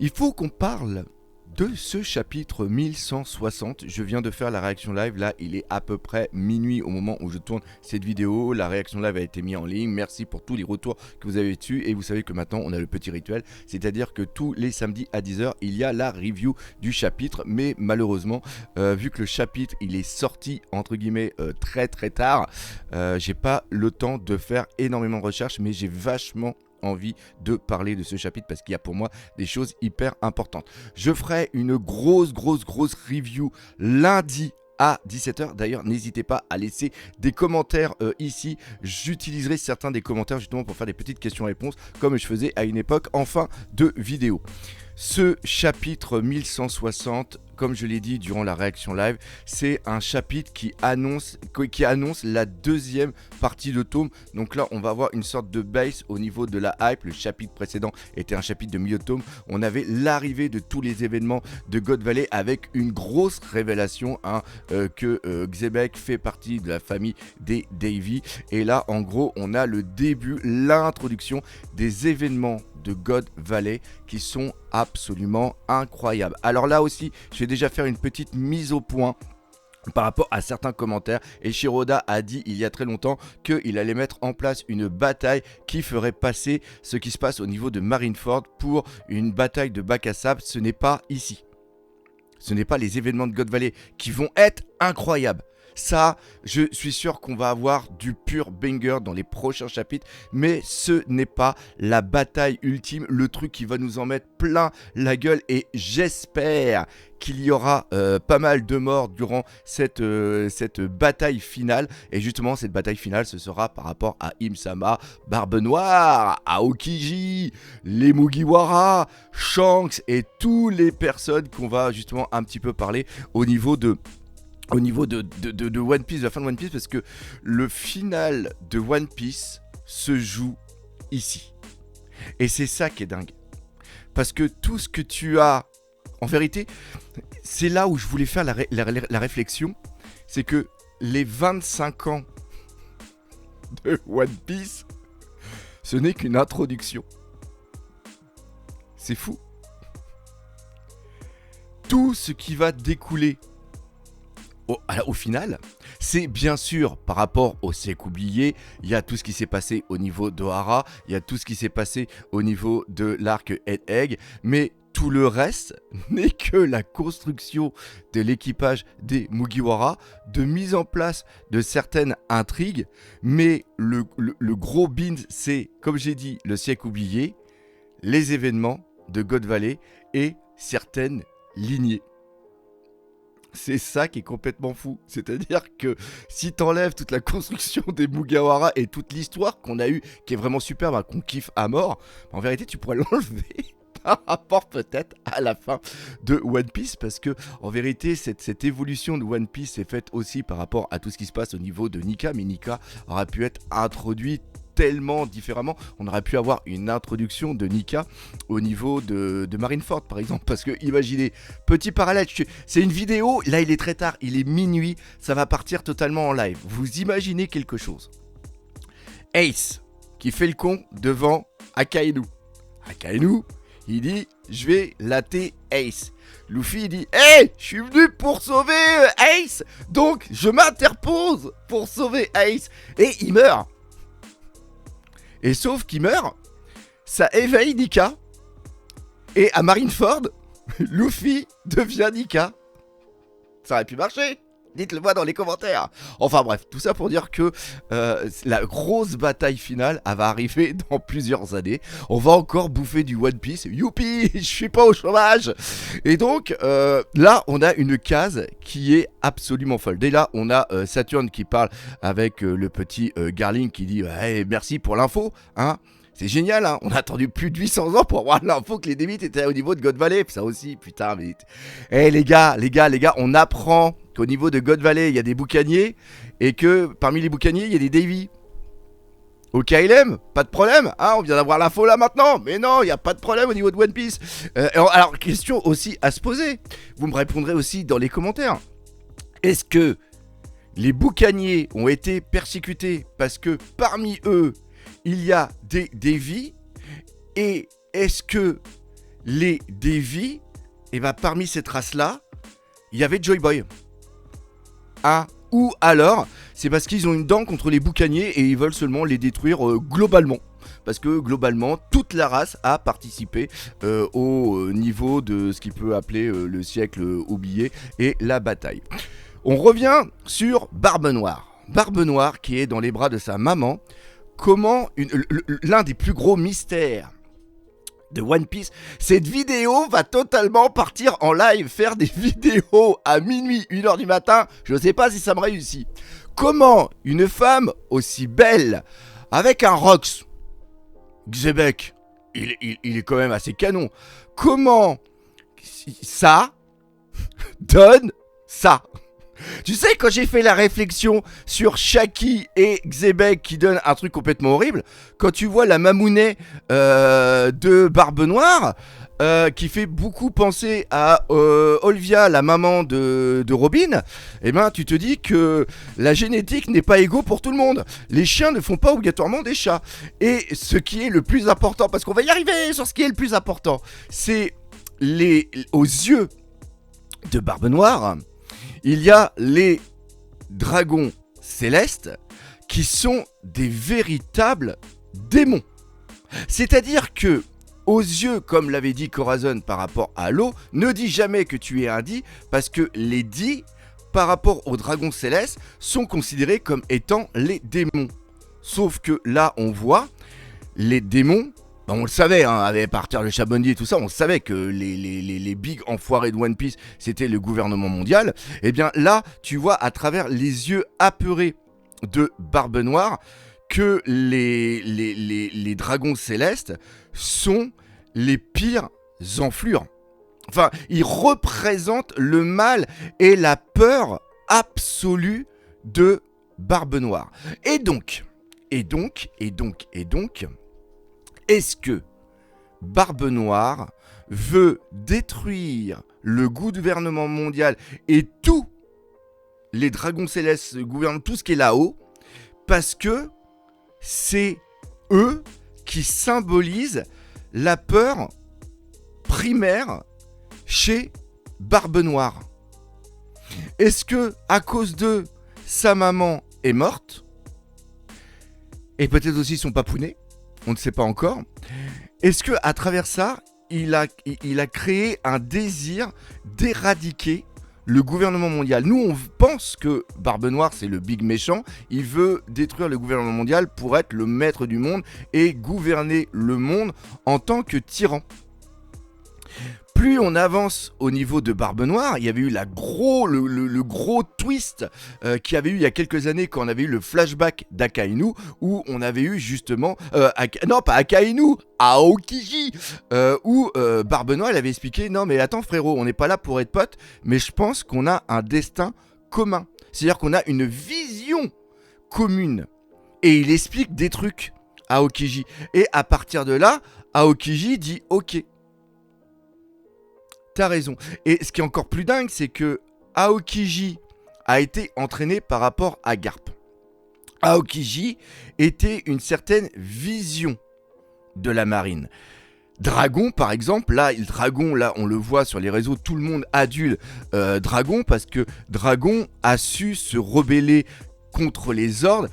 Il faut qu'on parle de ce chapitre 1160. Je viens de faire la réaction live. Là, il est à peu près minuit au moment où je tourne cette vidéo. La réaction live a été mise en ligne. Merci pour tous les retours que vous avez dessus. Et vous savez que maintenant, on a le petit rituel. C'est-à-dire que tous les samedis à 10h, il y a la review du chapitre. Mais malheureusement, vu que le chapitre, il est sorti, entre guillemets, très très tard, j'ai pas le temps de faire énormément de recherches. Mais j'ai vachement envie de parler de ce chapitre parce qu'il y a pour moi des choses hyper importantes. Je ferai une grosse review lundi à 17h. D'ailleurs, n'hésitez pas à laisser des commentaires ici. J'utiliserai certains des commentaires justement pour faire des petites questions-réponses comme je faisais à une époque en fin de vidéo. Ce chapitre 1160, comme je l'ai dit durant la réaction live, c'est un chapitre qui annonce la deuxième partie de tome. Donc là, on va avoir une sorte de base au niveau de la hype. Le chapitre précédent était un chapitre de milieu de tome. On avait l'arrivée de tous les événements de God Valley avec une grosse révélation que Xebec fait partie de la famille des Davy. Et là, en gros, on a le début, l'introduction des événements de God Valley qui sont absolument incroyables. Alors là aussi, je vais déjà faire une petite mise au point par rapport à certains commentaires. Et Shiroda a dit il y a très longtemps qu'il allait mettre en place une bataille qui ferait passer ce qui se passe au niveau de Marineford pour une bataille de bac à sable. Ce n'est pas ici. Ce n'est pas les événements de God Valley qui vont être incroyables. Ça, je suis sûr qu'on va avoir du pur banger dans les prochains chapitres, mais ce n'est pas la bataille ultime, le truc qui va nous en mettre plein la gueule, et j'espère qu'il y aura pas mal de morts durant cette bataille finale. Et justement, cette bataille finale, ce sera par rapport à Im-sama, Barbe Noire, Aokiji, les Mugiwara, Shanks et toutes les personnes qu'on va justement un petit peu parler au niveau de One Piece, de la fin de One Piece, parce que le final de One Piece se joue ici. Et c'est ça qui est dingue. Parce que tout ce que tu as, en vérité, c'est là où je voulais faire la réflexion, c'est que les 25 ans de One Piece, ce n'est qu'une introduction. C'est fou. Tout ce qui va découler au final, c'est bien sûr par rapport au siècle oublié, il y a tout ce qui s'est passé au niveau d'Ohara, il y a tout ce qui s'est passé au niveau de l'arc Head Egg, mais tout le reste n'est que la construction de l'équipage des Mugiwara, de mise en place de certaines intrigues, mais le gros beans, c'est, comme j'ai dit, le siècle oublié, les événements de God Valley et certaines lignées. C'est ça qui est complètement fou. C'est-à-dire que si t'enlèves toute la construction des Mugiwara et toute l'histoire qu'on a eue, qui est vraiment superbe, qu'on kiffe à mort, en vérité, tu pourrais l'enlever par rapport peut-être à la fin de One Piece, parce que en vérité, cette évolution de One Piece est faite aussi par rapport à tout ce qui se passe au niveau de Nika. Mais Nika aurait pu être introduit tellement différemment. On aurait pu avoir une introduction de Nika au niveau de Marineford par exemple, parce que imaginez, petit parallèle, c'est une vidéo, là il est très tard, il est minuit, ça va partir totalement en live. Vous imaginez quelque chose, Ace qui fait le con devant Akainu. Akainu, il dit je vais latter Ace. Luffy il dit hey, je suis venu pour sauver Ace, donc je m'interpose pour sauver Ace, et il meurt. Et sauf qu'il meurt, ça éveille Nika. Et à Marineford, Luffy devient Nika. Ça aurait pu marcher. Dites-le moi dans les commentaires. Enfin bref, tout ça pour dire que la grosse bataille finale, elle va arriver dans plusieurs années. On va encore bouffer du One Piece. Youpi, je suis pas au chômage. Et donc là, on a une case qui est absolument folle. Dès là, on a Saturn qui parle avec le petit Garling qui dit hey, merci pour l'info, hein. C'est génial, hein. On a attendu plus de 800 ans pour avoir l'info que les Débites étaient au niveau de God Valley. Ça aussi, putain, mais... Eh les gars, on apprend qu'au niveau de God Valley, il y a des boucaniers, et que parmi les boucaniers, il y a des Davy. Au KLM, pas de problème, hein, on vient d'avoir l'info là maintenant. Mais non, il n'y a pas de problème au niveau de One Piece. Alors, question aussi à se poser. Vous me répondrez aussi dans les commentaires. Est-ce que les boucaniers ont été persécutés parce que parmi eux, il y a des Davy, et est-ce que les Devi, et ben parmi ces traces-là, il y avait Joy Boy. Ah, ou alors, c'est parce qu'ils ont une dent contre les boucaniers et ils veulent seulement les détruire globalement. Parce que globalement, toute la race a participé au niveau de ce qu'il peut appeler le siècle oublié et la bataille. On revient sur Barbe Noire. Barbe Noire qui est dans les bras de sa maman. Comment l'un des plus gros mystères de One Piece, cette vidéo va totalement partir en live, faire des vidéos à minuit, 1h du matin, je sais pas si ça me réussit. Comment une femme aussi belle, avec un Rox, Xebec, il est quand même assez canon, comment ça donne ça? Tu sais, quand j'ai fait la réflexion sur Shaki et Xebec qui donnent un truc complètement horrible, quand tu vois la mamounet de Barbe Noire, qui fait beaucoup penser à Olvia, la maman de Robin, eh ben tu te dis que la génétique n'est pas égaux pour tout le monde. Les chiens ne font pas obligatoirement des chats. Et ce qui est le plus important, parce qu'on va y arriver sur ce qui est le plus important, c'est aux yeux de Barbe Noire, il y a les dragons célestes qui sont des véritables démons. C'est-à-dire que, aux yeux, comme l'avait dit Corazon par rapport à l'eau, ne dis jamais que tu es un Di, parce que les Di, par rapport aux dragons célestes, sont considérés comme étant les démons. Sauf que là, on voit les démons. On le savait, hein, avec partir le Chabondy et tout ça, on savait que les big enfoirés de One Piece, c'était le gouvernement mondial. Et bien là, tu vois à travers les yeux apeurés de Barbe Noire que les dragons célestes sont les pires enflures. Enfin, ils représentent le mal et la peur absolue de Barbe Noire. Et donc, est-ce que Barbe Noire veut détruire le gouvernement mondial et tous les dragons célestes gouvernent tout ce qui est là-haut parce que c'est eux qui symbolisent la peur primaire chez Barbe Noire? Est-ce que à cause d'eux, sa maman est morte? Et peut-être aussi son papounet? On ne sait pas encore. Est-ce que à travers ça, il a créé un désir d'éradiquer le gouvernement mondial? Nous, on pense que Barbe Noire, c'est le big méchant. Il veut détruire le gouvernement mondial pour être le maître du monde et gouverner le monde en tant que tyran. Plus on avance au niveau de Barbe Noire, il y avait eu le gros twist qu'il y avait eu il y a quelques années quand on avait eu le flashback d'Akainu, où on avait eu justement, non pas Akainu, Aokiji, où Barbe Noire elle avait expliqué, non mais attends frérot, on n'est pas là pour être potes, mais je pense qu'on a un destin commun. C'est-à-dire qu'on a une vision commune. Et il explique des trucs à Aokiji. Et à partir de là, Aokiji dit ok. T'as raison. Et ce qui est encore plus dingue, c'est que Aokiji a été entraîné par rapport à Garp. Aokiji était une certaine vision de la marine. Dragon, par exemple, Dragon, là, on le voit sur les réseaux, tout le monde adule Dragon, parce que Dragon a su se rebeller contre les ordres.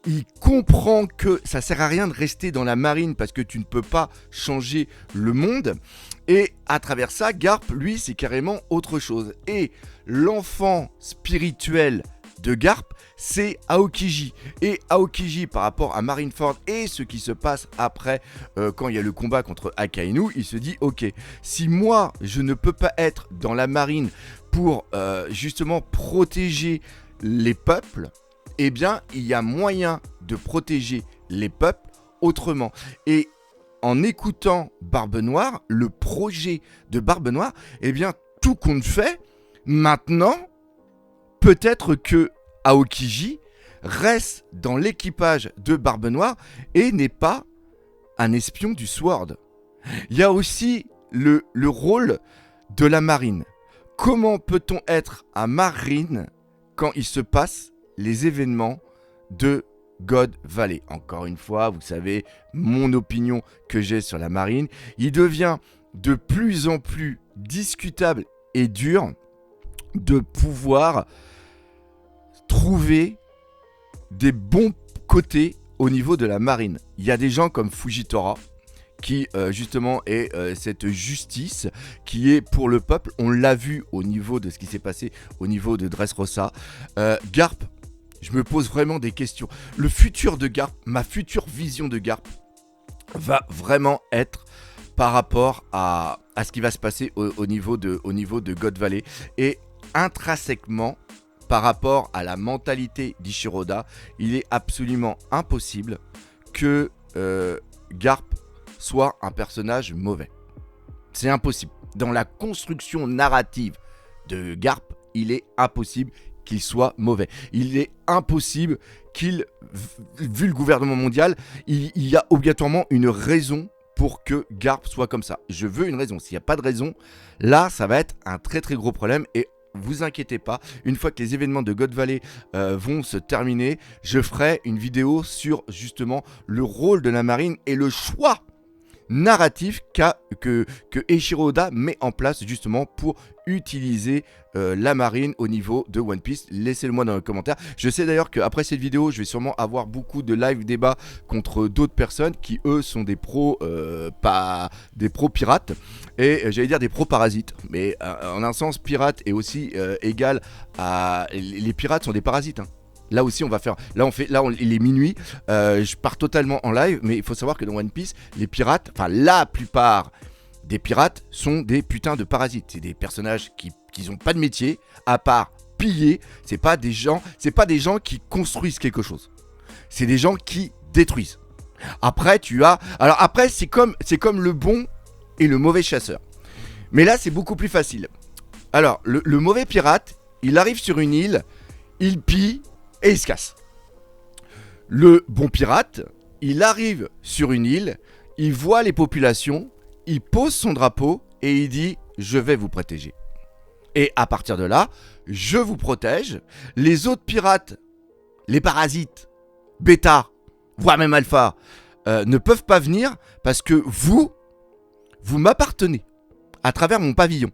Il comprend que ça sert à rien de rester dans la marine parce que tu ne peux pas changer le monde. Et à travers ça, Garp, lui, c'est carrément autre chose. Et l'enfant spirituel de Garp, c'est Aokiji. Et Aokiji, par rapport à Marineford et ce qui se passe après, quand il y a le combat contre Akainu, il se dit, ok, si moi, je ne peux pas être dans la marine pour justement protéger les peuples, eh bien, il y a moyen de protéger les peuples autrement. Et en écoutant Barbe Noire, le projet de Barbe Noire, eh bien, tout compte fait, maintenant, peut-être que Aokiji reste dans l'équipage de Barbe Noire et n'est pas un espion du Sword. Il y a aussi le rôle de la marine. Comment peut-on être un marine quand il se passe les événements de God Valley? Encore une fois, vous savez mon opinion que j'ai sur la marine. Il devient de plus en plus discutable et dur de pouvoir trouver des bons côtés au niveau de la marine. Il y a des gens comme Fujitora qui justement est cette justice qui est pour le peuple. On l'a vu au niveau de ce qui s'est passé au niveau de Dressrosa. Garp, je me pose vraiment des questions. Le futur de Garp, ma future vision de Garp va vraiment être par rapport à ce qui va se passer au niveau de God Valley et intrinsèquement par rapport à la mentalité d'Ishiroda, il est absolument impossible que Garp soit un personnage mauvais. C'est impossible. Dans la construction narrative de Garp, il est impossible qu'il soit mauvais. Il est impossible qu'il, vu le gouvernement mondial, il y a obligatoirement une raison pour que Garp soit comme ça. Je veux une raison. S'il n'y a pas de raison, là, ça va être un très très gros problème. Et vous inquiétez pas, une fois que les événements de God Valley vont se terminer, je ferai une vidéo sur justement le rôle de la marine et le choix narratif que Eiichiro Oda met en place justement pour utiliser la marine au niveau de One Piece. Laissez-le moi dans les commentaires. Je sais d'ailleurs qu'après cette vidéo, je vais sûrement avoir beaucoup de live débats contre d'autres personnes qui eux sont des pros, pas des pros pirates et j'allais dire des pros parasites. Mais en un sens, pirate est aussi égal à les pirates sont des parasites. Hein. Là aussi on va faire, il est minuit, je pars totalement en live, mais il faut savoir que dans One Piece, les pirates, enfin la plupart des pirates sont des putains de parasites. C'est des personnages qui n'ont pas de métier, à part piller, c'est pas des gens qui construisent quelque chose. C'est des gens qui détruisent. Après c'est comme le bon et le mauvais chasseur. Mais là c'est beaucoup plus facile. Alors le mauvais pirate, il arrive sur une île, il pille, et il se casse. Le bon pirate, il arrive sur une île, il voit les populations, il pose son drapeau et il dit « Je vais vous protéger ». Et à partir de là, je vous protège. Les autres pirates, les parasites, bêta, voire même alpha, ne peuvent pas venir parce que vous m'appartenez à travers mon pavillon.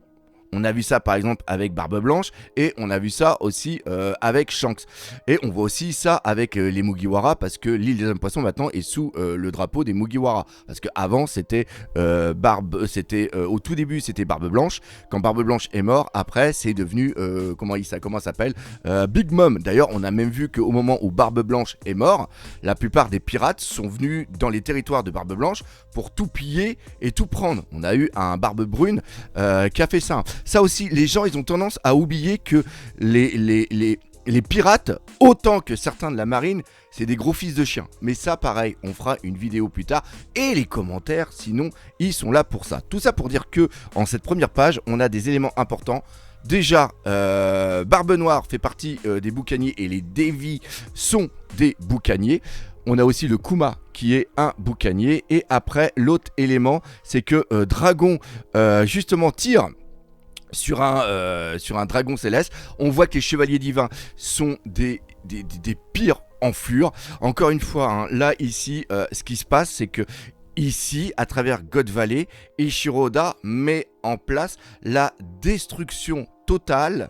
On a vu ça par exemple avec Barbe Blanche et on a vu ça aussi avec Shanks. Et on voit aussi ça avec les Mugiwara parce que l'île des hommes poissons maintenant est sous le drapeau des Mugiwara. Parce qu'avant c'était au tout début c'était Barbe Blanche. Quand Barbe Blanche est mort, après c'est devenu comment s'appelle Big Mom. D'ailleurs on a même vu qu'au moment où Barbe Blanche est mort, la plupart des pirates sont venus dans les territoires de Barbe Blanche pour tout piller et tout prendre. On a eu un Barbe Brune qui a fait ça. Ça aussi, les gens, ils ont tendance à oublier que les pirates, autant que certains de la marine, c'est des gros fils de chiens. Mais ça, pareil, on fera une vidéo plus tard. Et les commentaires, sinon, ils sont là pour ça. Tout ça pour dire que, en cette première page, on a des éléments importants. Déjà, Barbe Noire fait partie des boucaniers et les Devi sont des boucaniers. On a aussi le Kuma qui est un boucanier. Et après, l'autre élément, c'est que Dragon, justement, tire sur un dragon céleste. On voit que les chevaliers divins sont des pires enflures. Encore une fois, hein, là, ici, ce qui se passe, c'est que ici, à travers God Valley, Eiichiro Oda met en place la destruction totale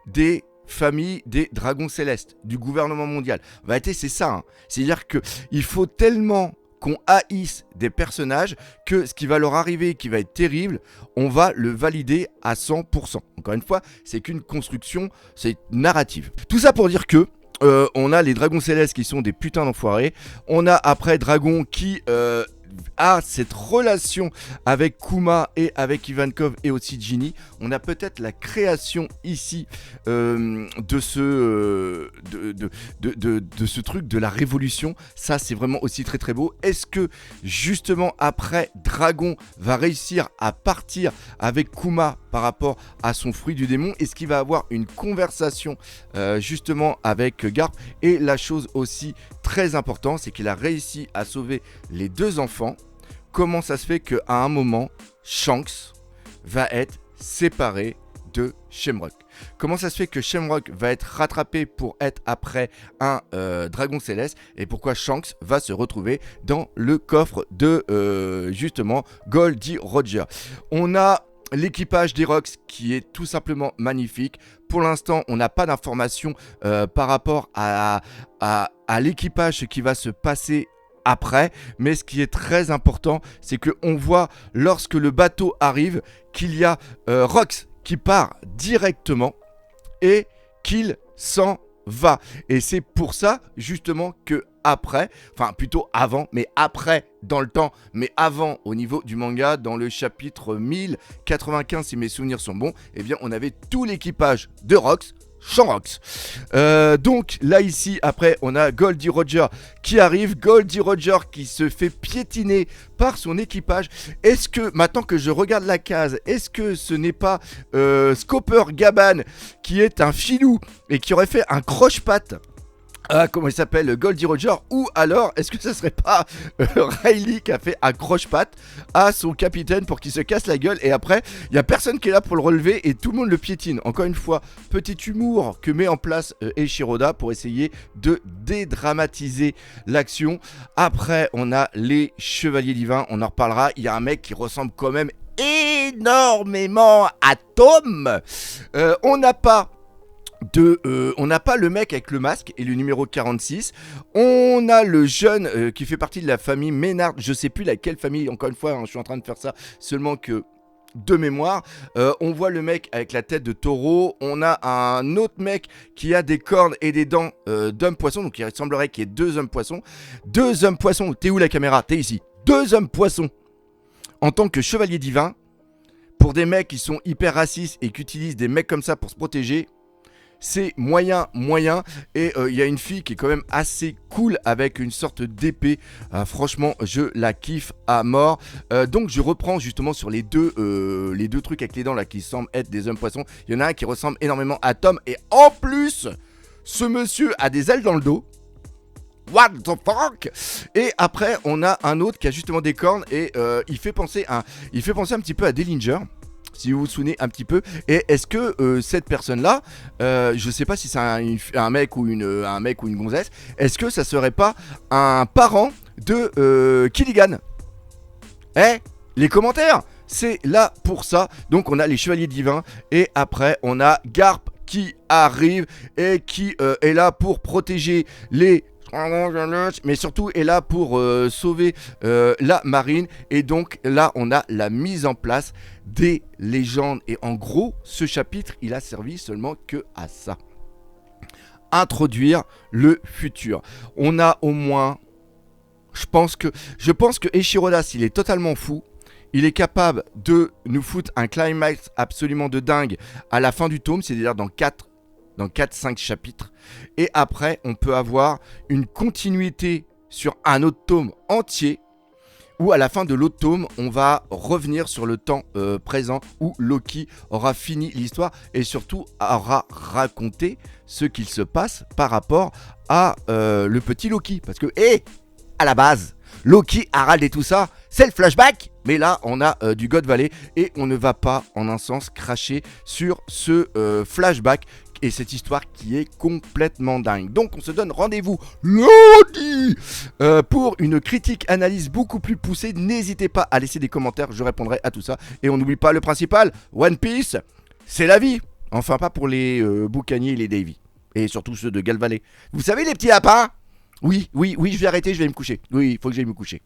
des familles des dragons célestes, du gouvernement mondial. En vérité, c'est ça. Hein. C'est-à-dire qu'il faut tellement qu'on haïsse des personnages que ce qui va leur arriver, qui va être terrible, on va le valider à 100%. Encore une fois, c'est qu'une construction, c'est narrative. Tout ça pour dire que on a les dragons célestes qui sont des putains d'enfoirés. On a après Dragon qui a cette relation avec Kuma et avec Ivankov et aussi Ginny. On a peut-être la création ici de ce truc de la révolution. Ça c'est vraiment aussi très très beau. Est-ce que justement après Dragon va réussir à partir avec Kuma par rapport à son fruit du démon? Est-ce qu'il va avoir une conversation justement avec Garp? Et la chose aussi très importante, c'est qu'il a réussi à sauver les deux enfants. Comment ça se fait qu'à un moment, Shanks va être séparé de Shamrock. Comment ça se fait que Shamrock va être rattrapé pour être après un dragon céleste, et pourquoi Shanks va se retrouver dans le coffre de justement Goldie Roger. On a l'équipage d'Erox qui est tout simplement magnifique. Pour l'instant, on n'a pas d'informations par rapport à l'équipage, ce qui va se passer après, mais ce qui est très important, c'est qu'on voit lorsque le bateau arrive qu'il y a Rox qui part directement et qu'il s'en va. Et c'est pour ça justement que après, enfin plutôt avant, mais après dans le temps, mais avant au niveau du manga, dans le chapitre 1095 si mes souvenirs sont bons, eh bien on avait tout l'équipage de Rox, Shamrock. Donc là ici après on a Goldie Roger qui arrive, Goldie Roger qui se fait piétiner par son équipage. Est-ce que maintenant que je regarde la case, est-ce que ce n'est pas Scopper Gaban qui est un filou et qui aurait fait un croche-patte comment il s'appelle, Goldie Roger, ou alors est-ce que ça serait pas Riley qui a fait un croche-patte à son capitaine pour qu'il se casse la gueule, et après il y a personne qui est là pour le relever et tout le monde le piétine. Encore une fois, petit humour que met en place Eiichiroda pour essayer de dédramatiser l'action. Après on a les Chevaliers Divins, on en reparlera. Il y a un mec qui ressemble quand même énormément à Tom. On n'a pas le mec avec le masque et le numéro 46. On a le jeune qui fait partie de la famille Ménard. Je sais plus laquelle famille, encore une fois, hein, je suis en train de faire ça seulement que de mémoire. On voit le mec avec la tête de taureau. On a un autre mec qui a des cornes et des dents d'homme poisson. Donc il semblerait qu'il y ait deux hommes poissons. Deux hommes poissons. T'es où la caméra? T'es ici. Deux hommes poissons en tant que chevalier divin. Pour des mecs qui sont hyper racistes et qui utilisent des mecs comme ça pour se protéger, c'est moyen. Et il y a une fille qui est quand même assez cool avec une sorte d'épée. Franchement, je la kiffe à mort. Donc je reprends justement sur les deux trucs avec les dents là qui semblent être des hommes poissons. Il y en a un qui ressemble énormément à Tom. Et en plus, ce monsieur a des ailes dans le dos. What the fuck? Et après, on a un autre qui a justement des cornes. Et il fait penser un petit peu à Dillinger, si vous vous souvenez un petit peu. Et est-ce que cette personne-là, je sais pas si c'est un mec ou une gonzesse, est-ce que ça serait pas un parent de Killigan? Les commentaires, c'est là pour ça. Donc on a les Chevaliers Divins et après on a Garp qui arrive et qui est là pour protéger les... mais surtout est là pour sauver la marine. Et donc là on a la mise en place des légendes. Et en gros ce chapitre il a servi seulement que à ça, introduire le futur. On a au moins, je pense que Eiichiroda, s'il est totalement fou, il est capable de nous foutre un climax absolument de dingue à la fin du tome, c'est-à-dire dans 4-5 chapitres. Et après, on peut avoir une continuité sur un autre tome entier, où à la fin de l'autre tome, on va revenir sur le temps présent, où Loki aura fini l'histoire et surtout aura raconté ce qu'il se passe par rapport à le petit Loki. Parce que, à la base, Loki, Harald et tout ça, c'est le flashback. Mais là, on a du God Valley et on ne va pas, en un sens, cracher sur ce flashback et cette histoire qui est complètement dingue. Donc, on se donne rendez-vous lundi pour une critique analyse beaucoup plus poussée. N'hésitez pas à laisser des commentaires, je répondrai à tout ça. Et on n'oublie pas le principal, One Piece, c'est la vie. Enfin, pas pour les boucaniers et les Davy. Et surtout ceux de Galvalet. Vous savez, les petits lapins? Oui, je vais arrêter, je vais me coucher. Oui, il faut que j'aille me coucher.